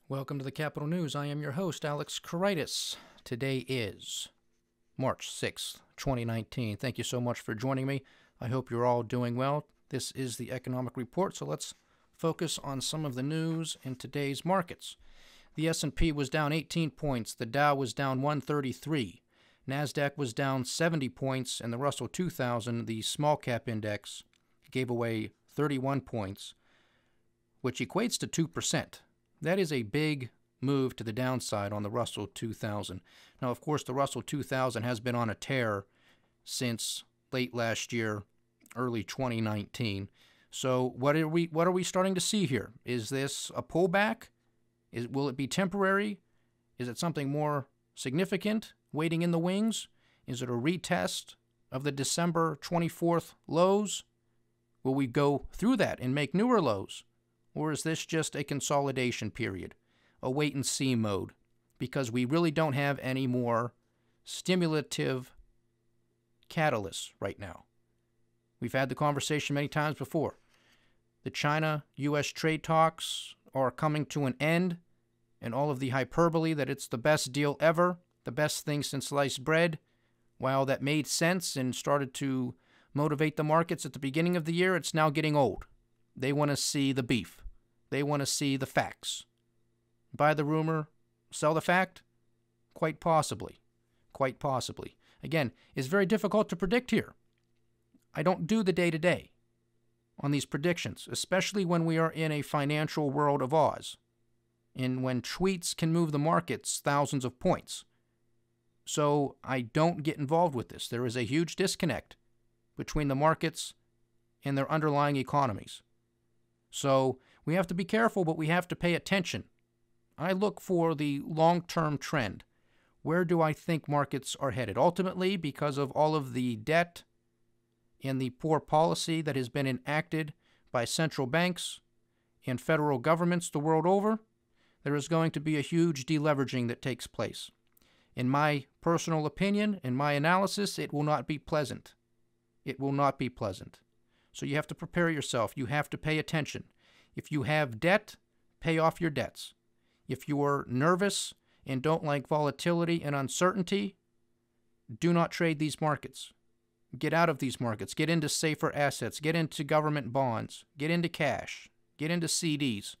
Welcome to the Capital News. I am your host, Alex Karitis. Today is March 6th, 2019. Thank you so much for joining me. I hope you're all doing well. This is the Economic Report, so let's focus on some of the news in today's markets. The S&P was down 18 points. The Dow was down 133. NASDAQ was down 70 points, and the Russell 2000, the small cap index, gave away 31 points, which equates to 2%. That is a big move to the downside on the Russell 2000. Now, of course, the Russell 2000 has been on a tear since late last year, early 2019. So what are we starting to see here? Is this a pullback? Will it be temporary? Is it something more significant waiting in the wings? Is it a retest of the December 24th lows? Will we go through that and make newer lows? Or is this just a consolidation period, a wait-and-see mode, because we really don't have any more stimulative catalysts right now? We've had the conversation many times before. The China-U.S. trade talks are coming to an end, and all of the hyperbole that it's the best deal ever, the best thing since sliced bread, while that made sense and started to motivate the markets at the beginning of the year, it's now getting old. They want to see the beef. They want to see the facts. Buy the rumor, sell the fact? Quite possibly. Quite possibly. Again, it's very difficult to predict here. I don't do the day-to-day on these predictions, especially when we are in a financial world of Oz, and when tweets can move the markets thousands of points. So I don't get involved with this. There is a huge disconnect between the markets and their underlying economies. So we have to be careful, but we have to pay attention. I look for the long-term trend. Where do I think markets are headed? Ultimately, because of all of the debt and the poor policy that has been enacted by central banks and federal governments the world over, there is going to be a huge deleveraging that takes place. In my personal opinion, in my analysis, it will not be pleasant. It will not be pleasant. So you have to prepare yourself. You have to pay attention. If you have debt, pay off your debts. If you are nervous and don't like volatility and uncertainty, do not trade these markets. Get out of these markets. Get into safer assets. Get into government bonds. Get into cash. Get into CDs.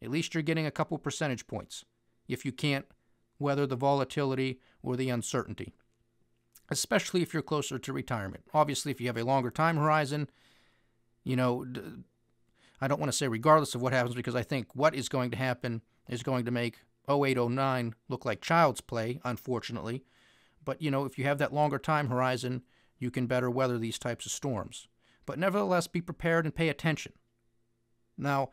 At least you're getting a couple percentage points if you can't weather the volatility or the uncertainty, especially if you're closer to retirement. Obviously, if you have a longer time horizon, I don't want to say regardless of what happens, because I think what is going to happen is going to make 08, 09 look like child's play, unfortunately. But, if you have that longer time horizon, you can better weather these types of storms. But nevertheless, be prepared and pay attention. Now,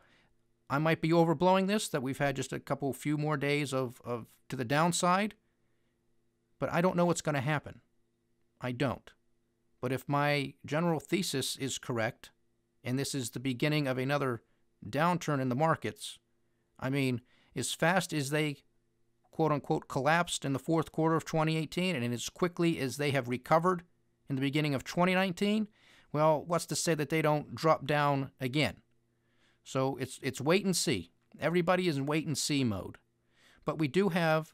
I might be overblowing this, that we've had just a few more days of to the downside, but I don't know what's going to happen. I don't. But if my general thesis is correct, and this is the beginning of another downturn in the markets, I mean, as fast as they, quote-unquote, collapsed in the fourth quarter of 2018, and as quickly as they have recovered in the beginning of 2019, well, what's to say that they don't drop down again? So it's wait and see. Everybody is in wait-and-see mode. But we do have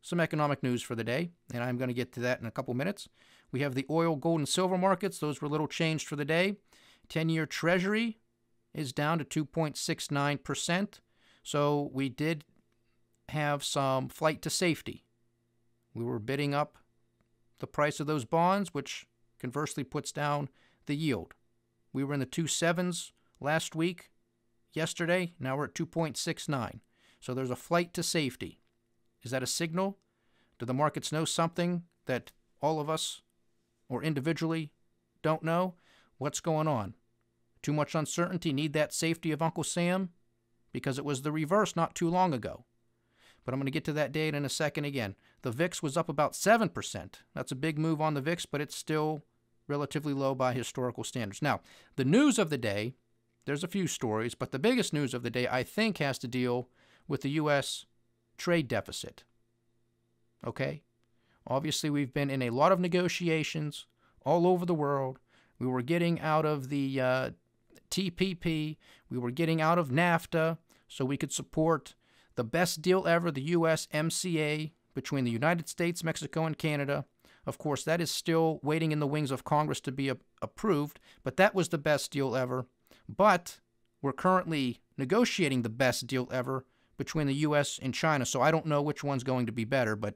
some economic news for the day, and I'm going to get to that in a couple minutes. We have the oil, gold, and silver markets. Those were a little changed for the day. 10-year Treasury is down to 2.69%. So we did have some flight to safety. We were bidding up the price of those bonds, which conversely puts down the yield. We were in the 2.7s last week, yesterday. Now we're at 2.69. So there's a flight to safety. Is that a signal? Do the markets know something that all of us, or individually, don't know? What's going on? Too much uncertainty? Need that safety of Uncle Sam? Because it was the reverse not too long ago. But I'm going to get to that data in a second again. The VIX was up about 7%. That's a big move on the VIX, but it's still relatively low by historical standards. Now, the news of the day, there's a few stories, but the biggest news of the day, I think, has to deal with the U.S. trade deficit. Okay? Obviously, we've been in a lot of negotiations all over the world. We were getting out of the TPP. We were getting out of NAFTA so we could support the best deal ever, the USMCA between the United States, Mexico, and Canada. Of course, that is still waiting in the wings of Congress to be approved, but that was the best deal ever. But we're currently negotiating the best deal ever between the U.S. and China, so I don't know which one's going to be better, but,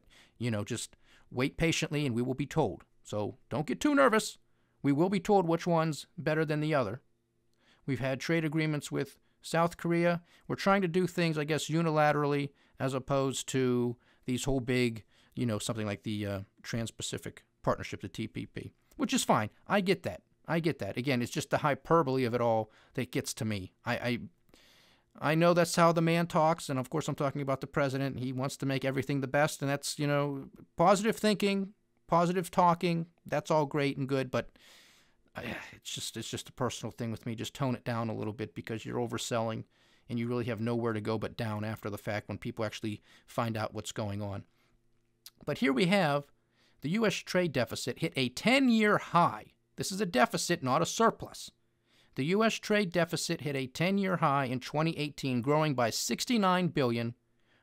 just wait patiently and we will be told. So don't get too nervous. We will be told which one's better than the other. We've had trade agreements with South Korea. We're trying to do things, I guess, unilaterally as opposed to these whole big, something like the Trans-Pacific Partnership, the TPP, which is fine. I get that. Again, it's just the hyperbole of it all that gets to me. I know that's how the man talks, and of course I'm talking about the president. He wants to make everything the best, and that's, positive thinking, positive talking. That's all great and good, but it's just a personal thing with me. Just tone it down a little bit because you're overselling, and you really have nowhere to go but down after the fact when people actually find out what's going on. But here we have the U.S. trade deficit hit a 10-year high. This is a deficit, not a surplus. The U.S. trade deficit hit a 10-year high in 2018, growing by $69 billion,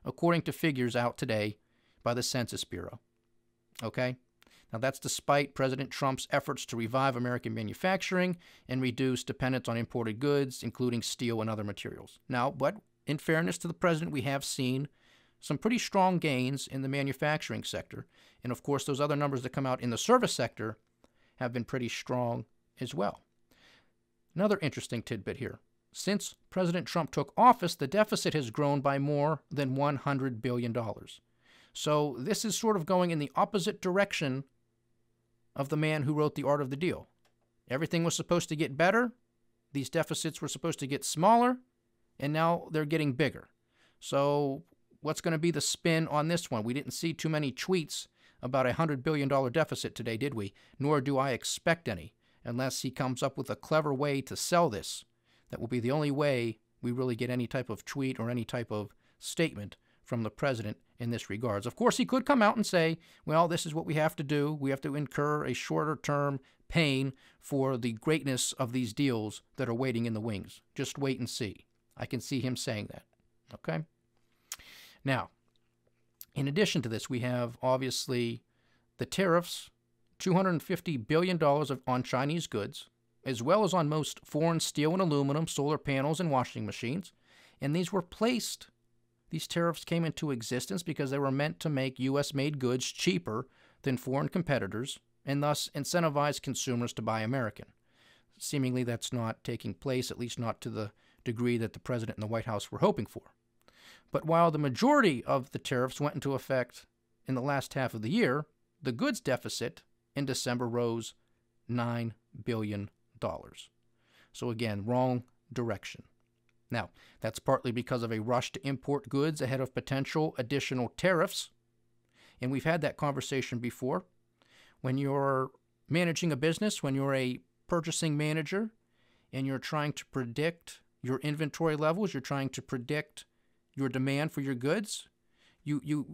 according to figures out today by the Census Bureau. Okay? Now, that's despite President Trump's efforts to revive American manufacturing and reduce dependence on imported goods, including steel and other materials. Now, but in fairness to the president, we have seen some pretty strong gains in the manufacturing sector. And, of course, those other numbers that come out in the service sector have been pretty strong as well. Another interesting tidbit here. Since President Trump took office, the deficit has grown by more than $100 billion. So this is sort of going in the opposite direction of the man who wrote The Art of the Deal. Everything was supposed to get better. These deficits were supposed to get smaller, and now they're getting bigger. So what's going to be the spin on this one? We didn't see too many tweets about a $100 billion deficit today, did we? Nor do I expect any, unless he comes up with a clever way to sell this. That will be the only way we really get any type of tweet or any type of statement from the president in this regards. Of course, he could come out and say, well, this is what we have to do. We have to incur a shorter-term pain for the greatness of these deals that are waiting in the wings. Just wait and see. I can see him saying that. Okay? Now, in addition to this, we have, obviously, the tariffs, $250 billion on Chinese goods, as well as on most foreign steel and aluminum, solar panels, and washing machines. And these tariffs came into existence because they were meant to make U.S.-made goods cheaper than foreign competitors and thus incentivize consumers to buy American. Seemingly, that's not taking place, at least not to the degree that the president and the White House were hoping for. But while the majority of the tariffs went into effect in the last half of the year, the goods deficit in December rose $9 billion. So again, wrong direction. Now, that's partly because of a rush to import goods ahead of potential additional tariffs. And we've had that conversation before. When you're managing a business, when you're a purchasing manager, and you're trying to predict your inventory levels, you're trying to predict your demand for your goods, you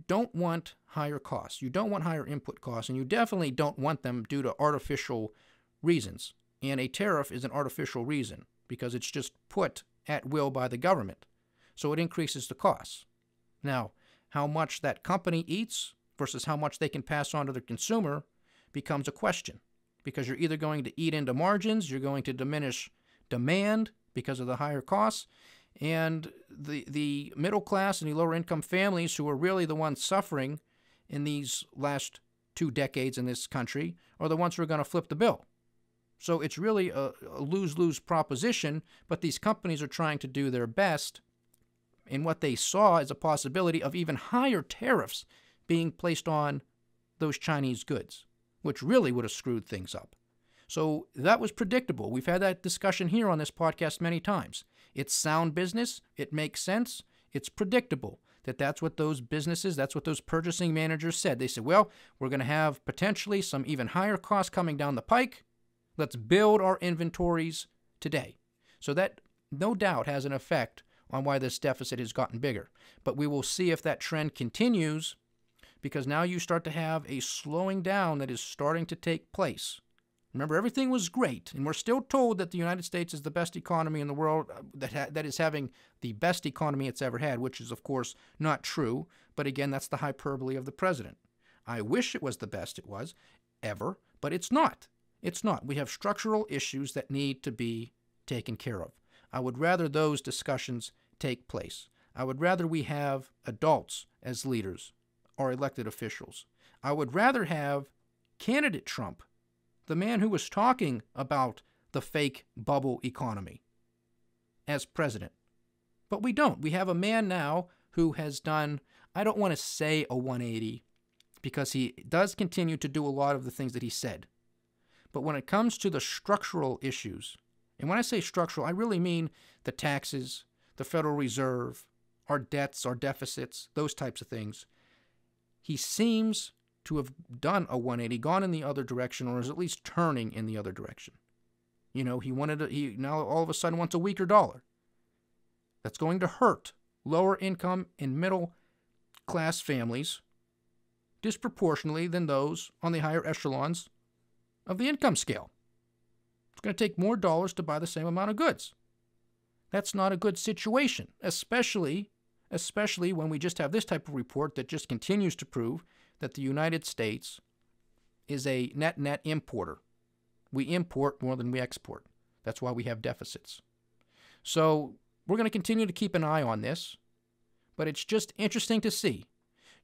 don't want higher costs. You don't want higher input costs, and you definitely don't want them due to artificial reasons. And a tariff is an artificial reason because it's just put at will by the government. So it increases the costs. Now, how much that company eats versus how much they can pass on to the consumer becomes a question, because you're either going to eat into margins, you're going to diminish demand because of the higher costs, and the middle class and the lower income families who are really the ones suffering in these last 2 decades in this country are the ones who are going to flip the bill. So it's really a lose-lose proposition, but these companies are trying to do their best in what they saw as a possibility of even higher tariffs being placed on those Chinese goods, which really would have screwed things up. So that was predictable. We've had that discussion here on this podcast many times. It's sound business. It makes sense. It's predictable that's what those businesses, that's what those purchasing managers said. They said, well, we're going to have potentially some even higher costs coming down the pike. Let's build our inventories today. So that no doubt has an effect on why this deficit has gotten bigger. But we will see if that trend continues, because now you start to have a slowing down that is starting to take place. Remember, everything was great, and we're still told that the United States is the best economy in the world, that is having the best economy it's ever had, which is, of course, not true. But again, that's the hyperbole of the president. I wish it was the best it was ever, but it's not. It's not. We have structural issues that need to be taken care of. I would rather those discussions take place. I would rather we have adults as leaders or elected officials. I would rather have candidate Trump, the man who was talking about the fake bubble economy, as president. But we don't. We have a man now who has done, I don't want to say a 180, because he does continue to do a lot of the things that he said. But when it comes to the structural issues, and when I say structural, I really mean the taxes, the Federal Reserve, our debts, our deficits, those types of things, he seems to have done a 180, gone in the other direction, or is at least turning in the other direction. You know, he now all of a sudden wants a weaker dollar. That's going to hurt lower income and middle class families disproportionately than those on the higher echelons of the income scale. It's going to take more dollars to buy the same amount of goods. That's not a good situation, especially when we just have this type of report that just continues to prove that the United States is a net importer. We import more than we export. That's why we have deficits. So we're going to continue to keep an eye on this, but it's just interesting to see.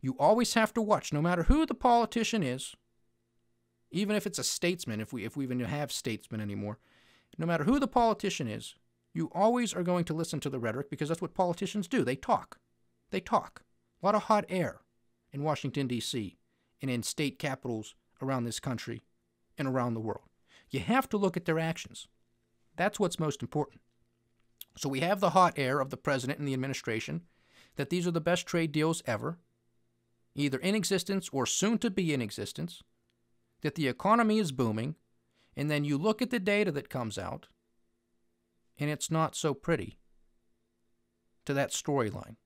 You always have to watch, no matter who the politician is, even if it's a statesman, if we even have statesmen anymore, no matter who the politician is, you always are going to listen to the rhetoric, because that's what politicians do. They talk. They talk. A lot of hot air in Washington, D.C., and in state capitals around this country and around the world. You have to look at their actions. That's what's most important. So we have the hot air of the president and the administration that these are the best trade deals ever, either in existence or soon to be in existence, that the economy is booming, and then you look at the data that comes out, and it's not so pretty to that storyline.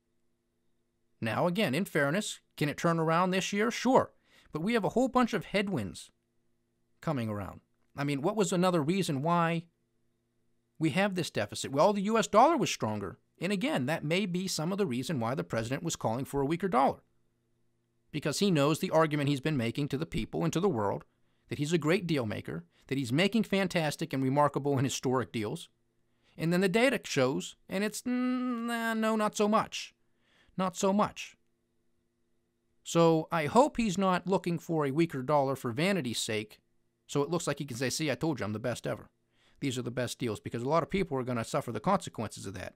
Now, again, in fairness, can it turn around this year? Sure. But we have a whole bunch of headwinds coming around. I mean, what was another reason why we have this deficit? Well, the U.S. dollar was stronger. And again, that may be some of the reason why the president was calling for a weaker dollar. Because he knows the argument he's been making to the people and to the world, that he's a great deal maker, that he's making fantastic and remarkable and historic deals. And then the data shows, and it's, no, not so much. Not so much. So I hope he's not looking for a weaker dollar for vanity's sake, so it looks like he can say, see, I told you I'm the best ever. These are the best deals, because a lot of people are going to suffer the consequences of that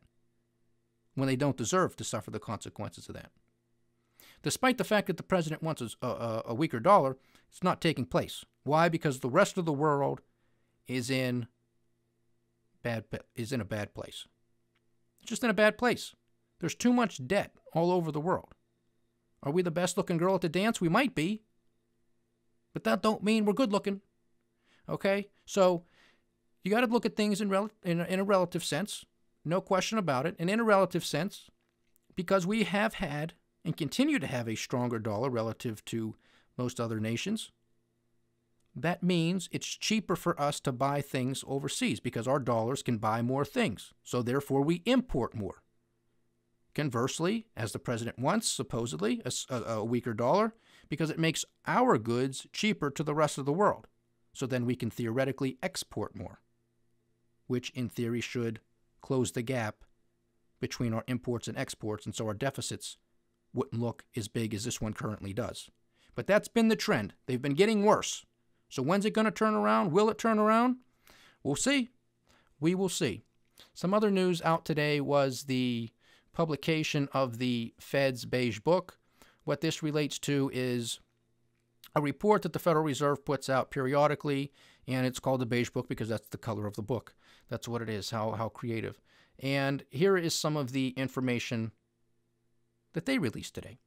when they don't deserve to suffer the consequences of that. Despite the fact that the president wants a weaker dollar, it's not taking place. Why? Because the rest of the world is in a bad place. It's just in a bad place. There's too much debt all over the world. Are we the best-looking girl at the dance? We might be. But that don't mean we're good-looking. Okay? So you got to look at things in a relative sense. No question about it. And in a relative sense, because we have had and continue to have a stronger dollar relative to most other nations, that means it's cheaper for us to buy things overseas because our dollars can buy more things. So therefore, we import more. Conversely, as the president wants, supposedly, a weaker dollar, because it makes our goods cheaper to the rest of the world. So then we can theoretically export more, which in theory should close the gap between our imports and exports, and so our deficits wouldn't look as big as this one currently does. But that's been the trend. They've been getting worse. So when's it going to turn around? Will it turn around? We'll see. We will see. Some other news out today was the publication of the Fed's Beige Book. What this relates to is a report that the Federal Reserve puts out periodically, and it's called the Beige Book because that's the color of the book. That's what it is, how creative. And here is some of the information that they released today.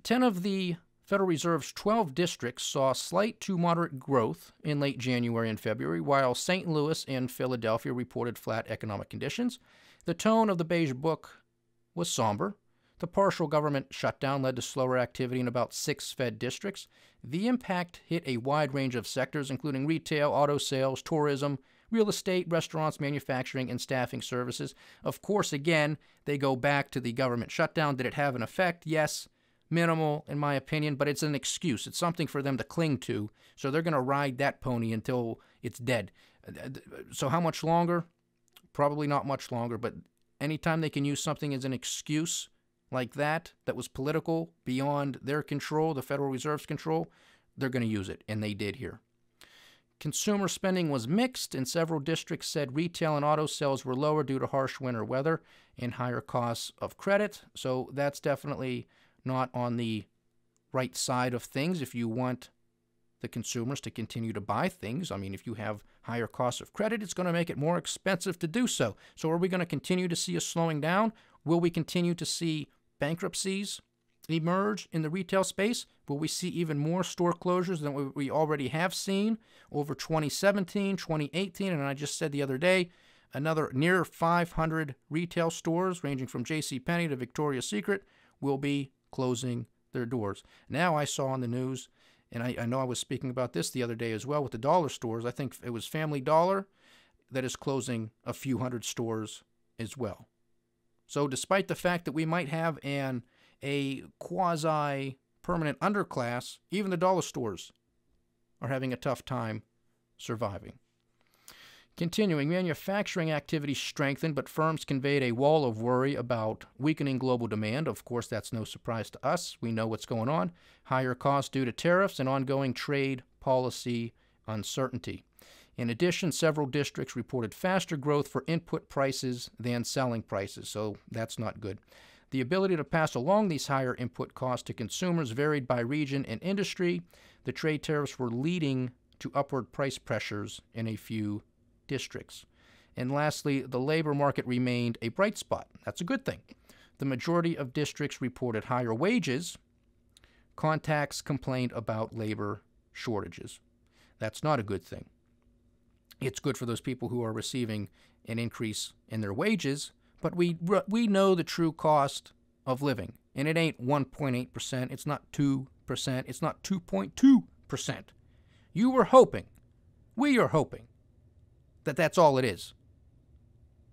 10 of the Federal Reserve's 12 districts saw slight to moderate growth in late January and February, while St. Louis and Philadelphia reported flat economic conditions. The tone of the Beige Book was somber. The partial government shutdown led to slower activity in about 6 Fed districts. The impact hit a wide range of sectors, including retail, auto sales, tourism, real estate, restaurants, manufacturing, and staffing services. Of course, again, they go back to the government shutdown. Did it have an effect? Yes. Minimal, in my opinion, but it's an excuse. It's something for them to cling to, so they're going to ride that pony until it's dead. So how much longer? Probably not much longer, but anytime they can use something as an excuse like that was political, beyond their control, the Federal Reserve's control, they're going to use it, and they did here. Consumer spending was mixed, and several districts said retail and auto sales were lower due to harsh winter weather and higher costs of credit. So that's definitely not on the right side of things if you want the consumers to continue to buy things. I mean, if you have higher costs of credit, it's going to make it more expensive to do so. So are we going to continue to see a slowing down? Will we continue to see bankruptcies emerge in the retail space? Will we see even more store closures than we already have seen over 2017, 2018? And I just said the other day, another near 500 retail stores ranging from JCPenney to Victoria's Secret will be closing their doors. Now I saw on the news, and I know I was speaking about this the other day as well with the dollar stores. I think it was Family Dollar that is closing a few hundred stores as well. So despite the fact that we might have a quasi-permanent underclass, even the dollar stores are having a tough time surviving. Continuing, manufacturing activity strengthened, but firms conveyed a wall of worry about weakening global demand. Of course, that's no surprise to us. We know what's going on. Higher costs due to tariffs and ongoing trade policy uncertainty. In addition, several districts reported faster growth for input prices than selling prices, so that's not good. The ability to pass along these higher input costs to consumers varied by region and industry. The trade tariffs were leading to upward price pressures in a few districts. And lastly, the labor market remained a bright spot. That's a good thing. The majority of districts reported higher wages. Contacts complained about labor shortages. That's not a good thing. It's good for those people who are receiving an increase in their wages, but we know the true cost of living, and it ain't 1.8%, it's not 2%, it's not 2.2%. You were hoping, we are hoping, that that's all it is,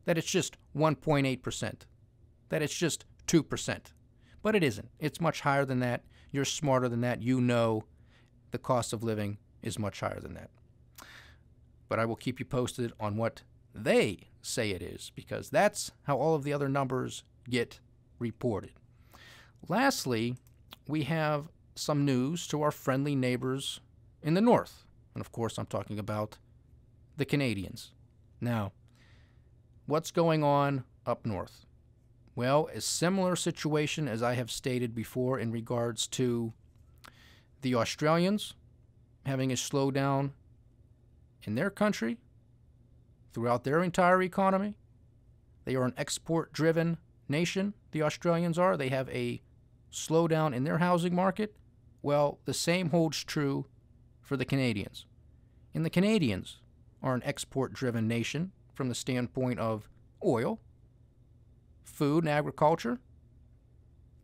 that it's just 1.8%, that it's just 2%, but it isn't. It's much higher than that. You're smarter than that. You know the cost of living is much higher than that. But I will keep you posted on what they say it is, because that's how all of the other numbers get reported. Lastly, we have some news to our friendly neighbors in the north. And of course, I'm talking about the Canadians. Now, what's going on up north? Well, a similar situation as I have stated before in regards to the Australians having a slowdown in their country throughout their entire economy. They are an export-driven nation, the Australians are. They have a slowdown in their housing market. Well, the same holds true for the Canadians. And the Canadians are an export-driven nation from the standpoint of oil, food, and agriculture.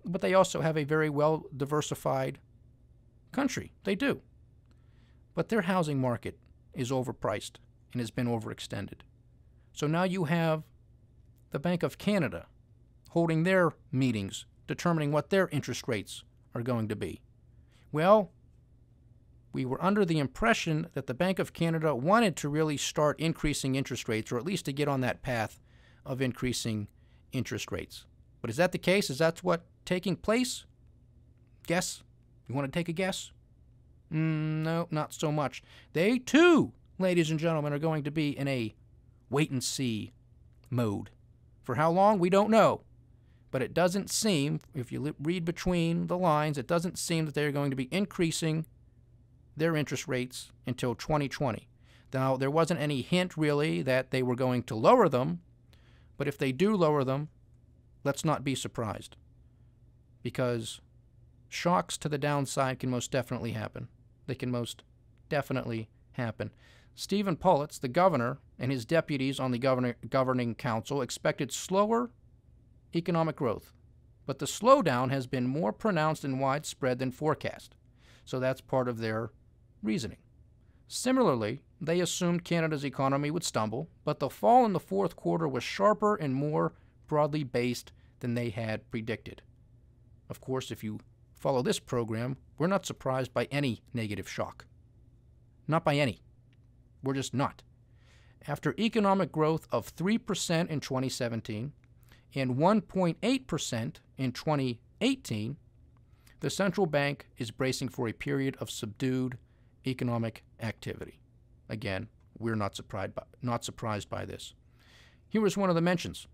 But they also have a very well-diversified country. They do. But their housing market is overpriced and has been overextended. So now you have the Bank of Canada holding their meetings, determining what their interest rates are going to be. Well, we were under the impression that the Bank of Canada wanted to really start increasing interest rates, or at least to get on that path of increasing interest rates. But is that the case? Is that what's taking place? Guess? You want to take a guess? No, not so much. They, too, ladies and gentlemen, are going to be in a wait-and-see mode. For how long? We don't know. But it doesn't seem, if you read between the lines, it doesn't seem that they're going to be increasing their interest rates until 2020. Now, there wasn't any hint, really, that they were going to lower them. But if they do lower them, let's not be surprised. Because shocks to the downside can most definitely happen. They can most definitely happen. Stephen Pulitz, the governor, and his deputies on the governing council expected slower economic growth but the slowdown has been more pronounced and widespread than forecast. So that's part of their reasoning. Similarly, they assumed Canada's economy would stumble, but the fall in the fourth quarter was sharper and more broadly based than they had predicted. Of course, if you follow this program, we're not surprised by any negative shock. Not by any. We're just not. After economic growth of 3% in 2017 and 1.8% in 2018, the central bank is bracing for a period of subdued economic activity. Again, we're not surprised by this. Here is one of the mentions.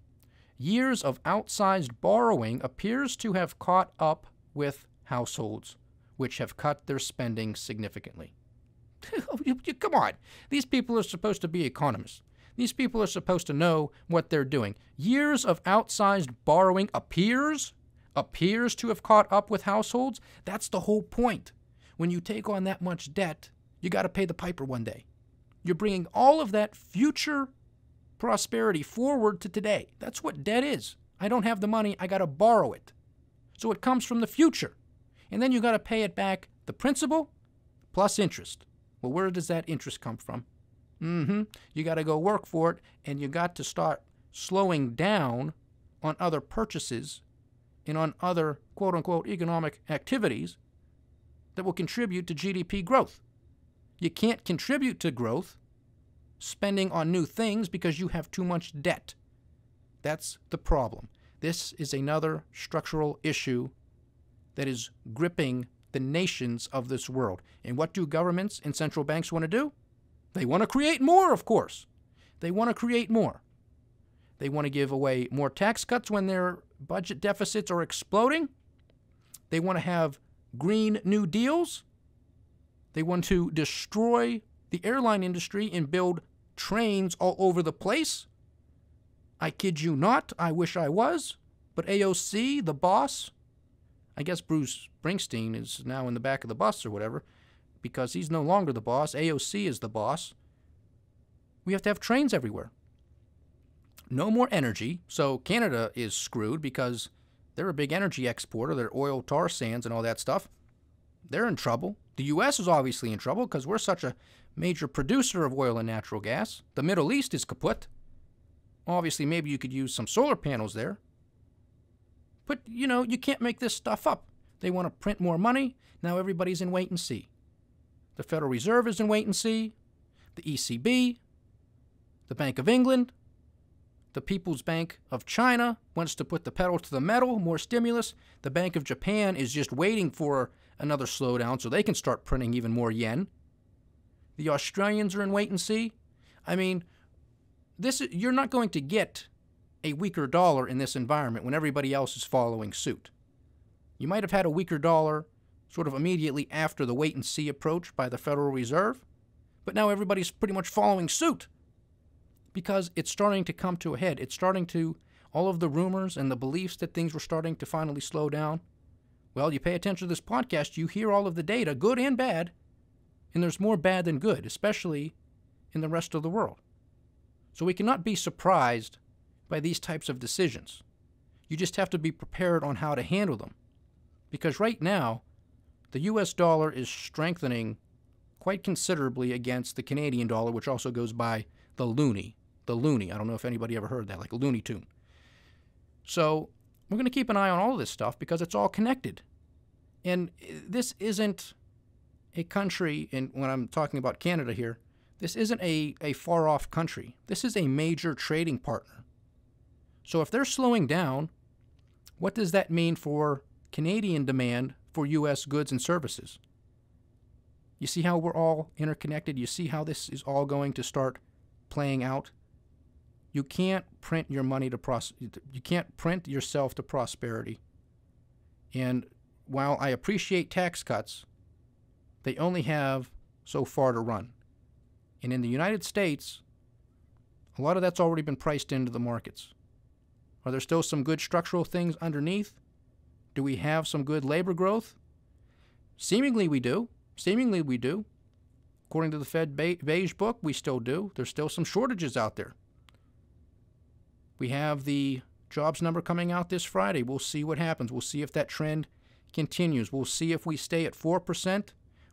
Years of outsized borrowing appears to have caught up with households, which have cut their spending significantly. Come on. These people are supposed to be economists. These people are supposed to know what they're doing. Years of outsized borrowing appears to have caught up with households. That's the whole point. When you take on that much debt, you got to pay the piper one day. You're bringing all of that future prosperity forward to today. That's what debt is. I don't have the money. I got to borrow it. So it comes from the future. And then you got to pay it back, the principal plus interest. Well, where does that interest come from? You got to go work for it, and you got to start slowing down on other purchases and on other quote-unquote economic activities that will contribute to GDP growth. You can't contribute to growth spending on new things because you have too much debt. That's the problem. This is another structural issue that is gripping the nations of this world. And what do governments and central banks want to do? They want to create more, of course. They want to create more. They want to give away more tax cuts when their budget deficits are exploding. They want to have Green New Deals. They want to destroy the airline industry and build trains all over the place. I kid you not, I wish I was. But AOC, the boss, I guess Bruce Springsteen is now in the back of the bus or whatever, because he's no longer the boss. AOC is the boss. We have to have trains everywhere. No more energy, so Canada is screwed because they're a big energy exporter. They're oil tar sands and all that stuff. They're in trouble. The U.S. is obviously in trouble because we're such a major producer of oil and natural gas. The Middle East is kaput. Obviously, maybe you could use some solar panels there. But, you can't make this stuff up. They want to print more money. Now everybody's in wait and see. The Federal Reserve is in wait and see. The ECB, the Bank of England, the People's Bank of China wants to put the pedal to the metal, more stimulus. The Bank of Japan is just waiting for another slowdown so they can start printing even more yen. The Australians are in wait and see. I mean, you're not going to get a weaker dollar in this environment when everybody else is following suit. You might have had a weaker dollar sort of immediately after the wait-and-see approach by the Federal Reserve, but now everybody's pretty much following suit because it's starting to come to a head. It's starting to, all of the rumors and the beliefs that things were starting to finally slow down. Well, you pay attention to this podcast, you hear all of the data, good and bad, and there's more bad than good, especially in the rest of the world. So we cannot be surprised by these types of decisions. You just have to be prepared on how to handle them. Because right now, the U.S. dollar is strengthening quite considerably against the Canadian dollar, which also goes by the loonie. The loonie. I don't know if anybody ever heard that, like a Looney Tune. So we're going to keep an eye on all of this stuff because it's all connected. And this isn't a country, and when I'm talking about Canada here, this isn't a far-off country. This is a major trading partner. So if they're slowing down, what does that mean for Canadian demand for U.S. goods and services? You see how we're all interconnected? You see how this is all going to start playing out? You can't print your money to you can't print yourself to prosperity. And while I appreciate tax cuts, they only have so far to run. And in the United States, a lot of that's already been priced into the markets. Are there still some good structural things underneath? Do we have some good labor growth? Seemingly we do. Seemingly we do. According to the Fed Beige Book, we still do. There's still some shortages out there. We have the jobs number coming out this Friday. We'll see what happens. We'll see if that trend continues. We'll see if we stay at 4%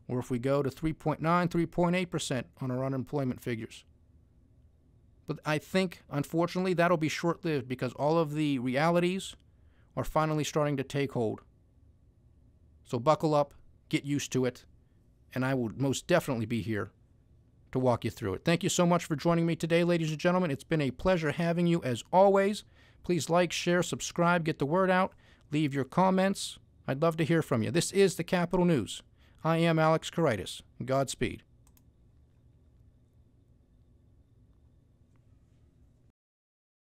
or if we go to 3.9, 3.8% on our unemployment figures. But I think, unfortunately, that'll be short-lived because all of the realities are finally starting to take hold. So buckle up, get used to it, and I will most definitely be here to walk you through it. Thank you so much for joining me today, ladies and gentlemen. It's been a pleasure having you as always. Please like, share, subscribe, get the word out, leave your comments. I'd love to hear from you. This is the Capital News. I am Alex Koritis. Godspeed.